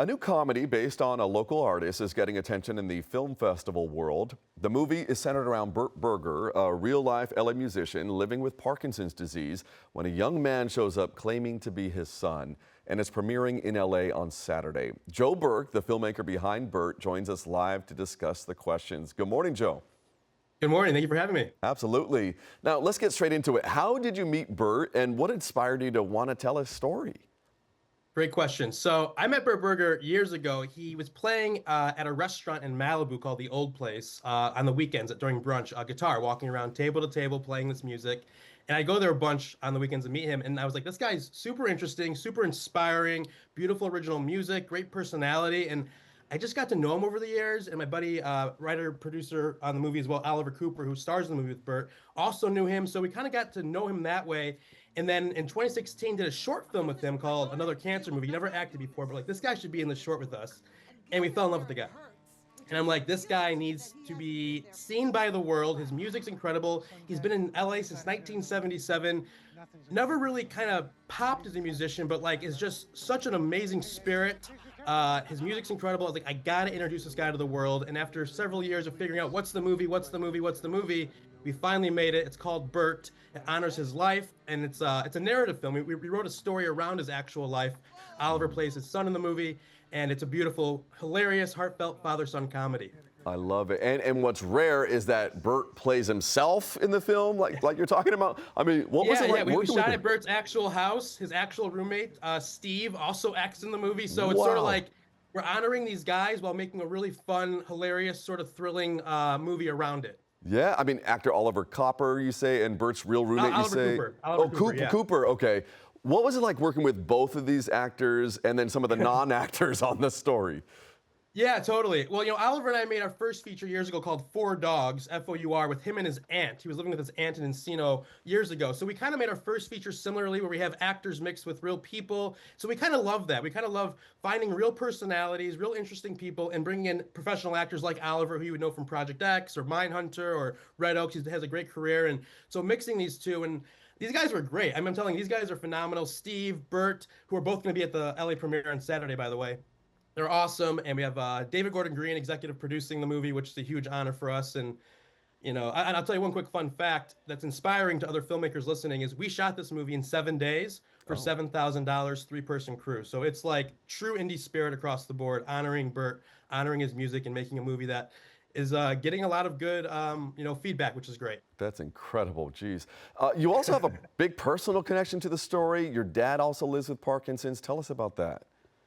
A new comedy based on a local artist is getting attention in the film festival world. The movie is centered around Burt Berger, a real-life LA musician living with Parkinson's disease, when a young man shows up claiming to be his son. And it's premiering in LA on Saturday. Joe Burke, the filmmaker behind Burt, joins us live to discuss the questions. Good morning, Joe. Good morning. Thank you for having me. Absolutely. Now, let's get straight into it. How did you meet Burt, and what inspired you to want to tell his story? Great question. So I met Burt Berger years ago. He was playing at a restaurant in Malibu called The Old Place on the weekends during brunch, guitar, walking around table to table playing this music. And I go there a bunch on the weekends to meet him. And I was like, this guy's super interesting, super inspiring, beautiful original music, great personality. And I just got to know him over the years. And my buddy, writer, producer on the movie as well, Oliver Cooper, who stars in the movie with Burt, also knew him. So we kind of got to know him that way. And then in 2016, did a short film with him called Another Cancer Movie. He never acted before, but like, this guy should be in the short with us. And we fell in love with the guy. And I'm like, this guy needs to be seen by the world. His music's incredible. He's been in LA since 1977. Never really kind of popped as a musician, but like is just such an amazing spirit. His music's incredible. I was like, I gotta introduce this guy to the world. And after several years of figuring out what's the movie, we finally made it. It's called Burt. It honors his life, and it's a narrative film. We wrote a story around his actual life. Oliver plays his son in the movie, and it's a beautiful, hilarious, heartfelt father-son comedy. I love it. And what's rare is that Burt plays himself in the film, like you're talking about. I mean, what was it like we working shot with at him? Burt's actual house. His actual roommate, Steve, also acts in the movie. So it's Wow. sort of like we're honoring these guys while making a really fun, hilarious, sort of thrilling movie around it. Yeah, I mean, actor Oliver Cooper, you say, and Burt's real roommate, you say? Oliver Cooper, yeah. Cooper, okay. What was it like working with both of these actors and then some of the non-actors on the story? Yeah, totally. Well, Oliver and I made our first feature years ago called Four Dogs, F-O-U-R, with him and his aunt. He was living with his aunt in Encino years ago. So we kind of made our first feature similarly, where we have actors mixed with real people. So we kind of love that. We kind of love finding real personalities, real interesting people, and bringing in professional actors like Oliver, who you would know from Project X or Mindhunter or Red Oaks. He has a great career. And so mixing these two, and these guys were great. I'm telling you, these guys are phenomenal. Steve, Burt, who are both going to be at the LA premiere on Saturday, by the way. They're awesome, and we have David Gordon Green executive producing the movie, which is a huge honor for us. And I'll tell you one quick fun fact that's inspiring to other filmmakers listening is we shot this movie in 7 days for $7,000, three-person crew. So it's like true indie spirit across the board, honoring Burt, honoring his music, and making a movie that is getting a lot of good feedback, which is great. That's incredible, geez. You also have a big personal connection to the story. Your dad also lives with Parkinson's. Tell us about that.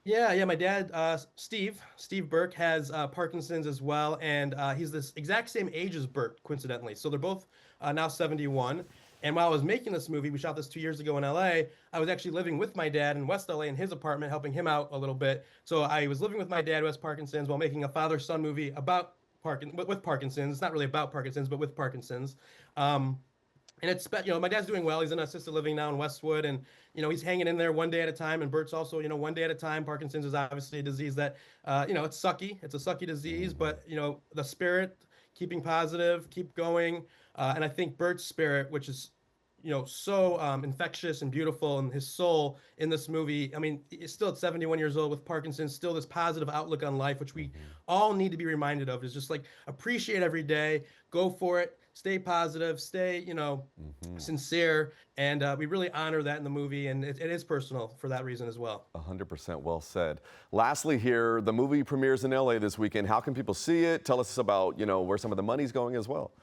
Yeah, my dad, Steve Burke, has Parkinson's as well, and he's this exact same age as Burt, coincidentally. So they're both now 71. And while I was making this movie, we shot this 2 years ago in LA, I was actually living with my dad in West LA in his apartment, helping him out a little bit. So I was living with my dad who has Parkinson's while making a father-son movie about with Parkinson's. It's not really about Parkinson's, but with Parkinson's. And it's, my dad's doing well. He's in assisted living now in Westwood, and he's hanging in there one day at a time. And Burt's also, one day at a time. Parkinson's is obviously a disease that, it's sucky. It's a sucky disease, but the spirit, keeping positive, keep going, and I think Burt's spirit, which is, so infectious and beautiful, and his soul in this movie. I mean, he's still at 71 years old with Parkinson's, still this positive outlook on life, which we all need to be reminded of. Is just like appreciate every day, go for it. Stay positive, stay, sincere, and we really honor that in the movie, and it is personal for that reason as well. 100% well said. Lastly here, the movie premieres in LA this weekend. How can people see it? Tell us about, where some of the money's going as well.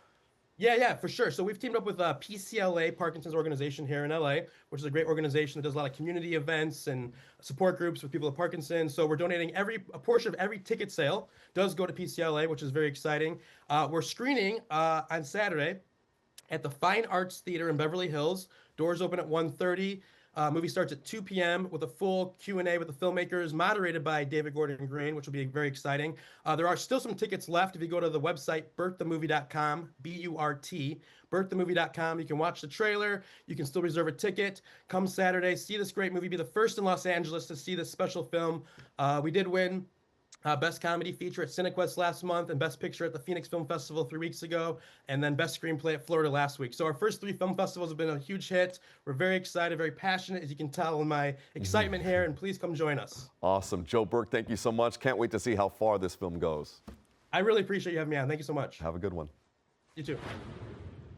Yeah, for sure. So we've teamed up with PCLA, Parkinson's organization here in LA, which is a great organization that does a lot of community events and support groups with people with Parkinson's. So we're donating a portion of every ticket sale does go to PCLA, which is very exciting. We're screening on Saturday at the Fine Arts Theater in Beverly Hills. Doors open at 1:30. Movie starts at 2 p.m. with a full Q&A with the filmmakers, moderated by David Gordon Green, which will be very exciting. There are still some tickets left. If you go to the website, burtthemovie.com, B-U-R-T, burtthemovie.com, you can watch the trailer. You can still reserve a ticket. Come Saturday, see this great movie. Be the first in Los Angeles to see this special film. We did win Best Comedy Feature at Cinequest last month, and Best Picture at the Phoenix Film Festival 3 weeks ago, and then Best Screenplay at Florida last week. So our first 3 film festivals have been a huge hit. We're very excited, very passionate, as you can tell in my excitement here, and please come join us. Awesome. Joe Burke, thank you so much. Can't wait to see how far this film goes. I really appreciate you having me on. Thank you so much. Have a good one. You too.